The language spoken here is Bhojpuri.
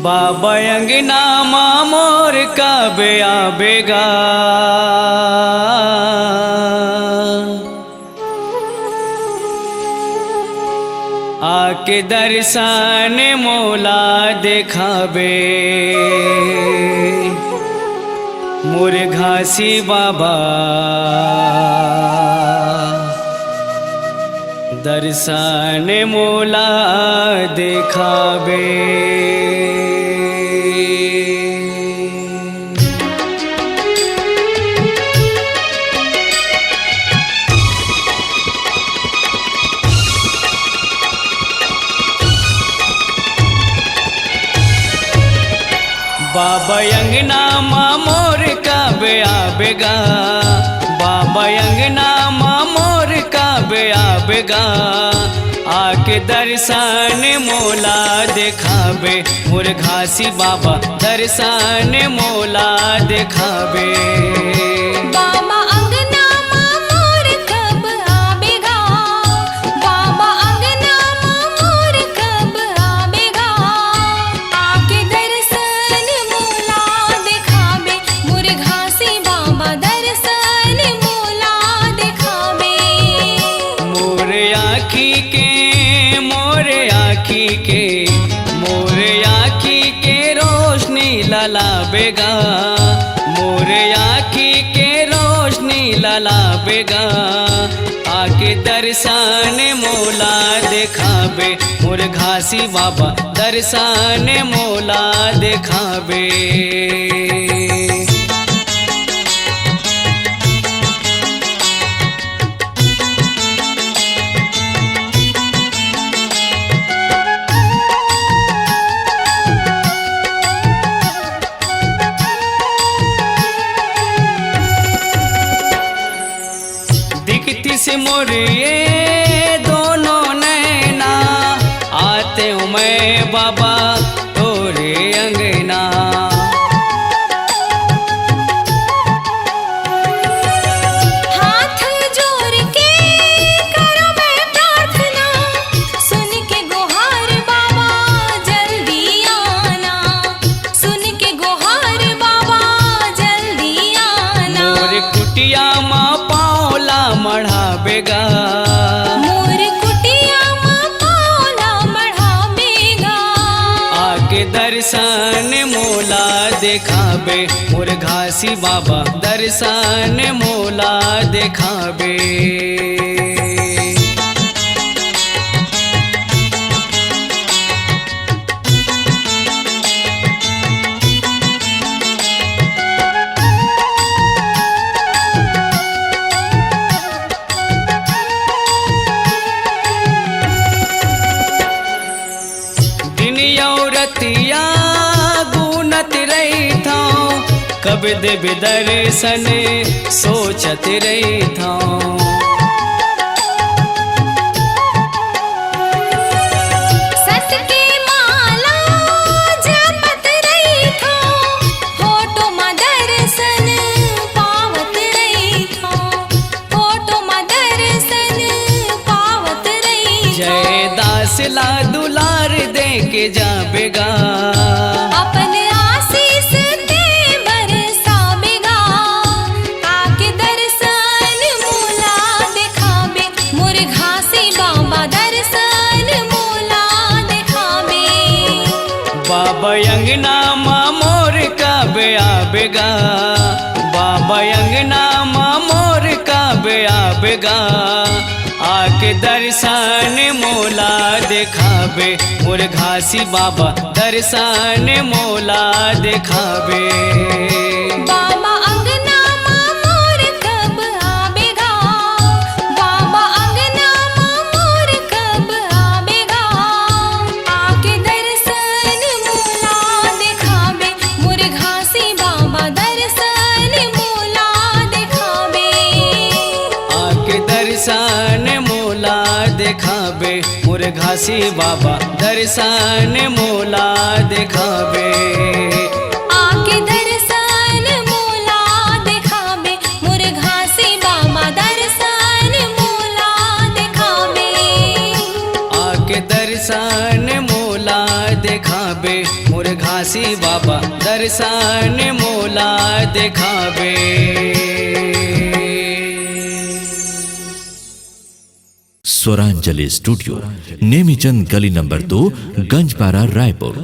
बाबा अंगना मोर कबे आबेगा। आके दर्शन मोला देखाबे मोर घासी बाबा। दर्शन मोला देखाबे। बाबा अंगना मोर कबे आबेगा। बाबा अंगना मोर कबे आबेगा। आके दर्शन मोला देखाबे मोर घासी बाबा। दर्शन मोला देखाबे। बाबा अंगना मोर कब आबेगा। बाबा अंगना मोर कब आबेगा। आके दर्शन मोला देखाबे मोर घासी बाबा। दर्शन मोला देखाबे। मोरे आँखी के मोरे आँखी के मोरे आँखी के रोशनी ललाबेगा। मोरे आँखी के रोशनी ललाबेगा। आके दर्शन मोला देखाबे मोर घासी बाबा। दर्शन मोला देखाबे। दिखती से मोरे ये दोनों नैना। आते हूँ मैं बाबा तोरे अंगना। हाथ जोड़ के करो मैं प्रार्थना। सुन के गुहार बाबा जल्दी आना। सुन के गुहार बाबा जल्दी आना। मोर कुटिया माँ पाओला मढ़ाबेगा। मोर कुटिया माँ पाओला मढ़ाबेगा। आके दर्शन मोला देखाबे मोर घासी बाबा। दर्शन मोला देखाबे। रतिया गुनत रही था कब देव दर्शन सोचत रही था। सत के माला जपत रही था। फोटो में दर्शन पावत रही था। फोटो में दर्शन पावत रही था। जय दास ला दुलार दे के जाबेगा। अपन आशीष ते बरसाबेगा। आके दर्शन मोला देखाबे मोर घासी बाबा। दर्शन मोला देखाबे। बाबा अंगना मोर कबे आबेगा। बाबा अंगना मोर कबे आबेगा। आके दर्शन मोला देखाबे मोर घासी बाबा। दर्शन मोला देखाबे। बाबा अंगना मोर कब आबेगा। बाबा अंगना मोर कब आबेगा। आके दर्शन मोला देखाबे मोर घासी बाबा। दर्शन मोला देखाबे। आके दर्शन मोला देखाबे मोर घासी बाबा। दर्शन मोला देखाबे। आके दर्शन मोला देखाबे मोर घासी बाबा। दर्शन मोला देखाबे। आके दर्शन मोला देखाबे मोर मोर घासी बाबा दर्शन मोला दिखावे। स्वरांजलि स्टूडियो, नेमीचंद गली नंबर 2, गंजपारा, रायपुर।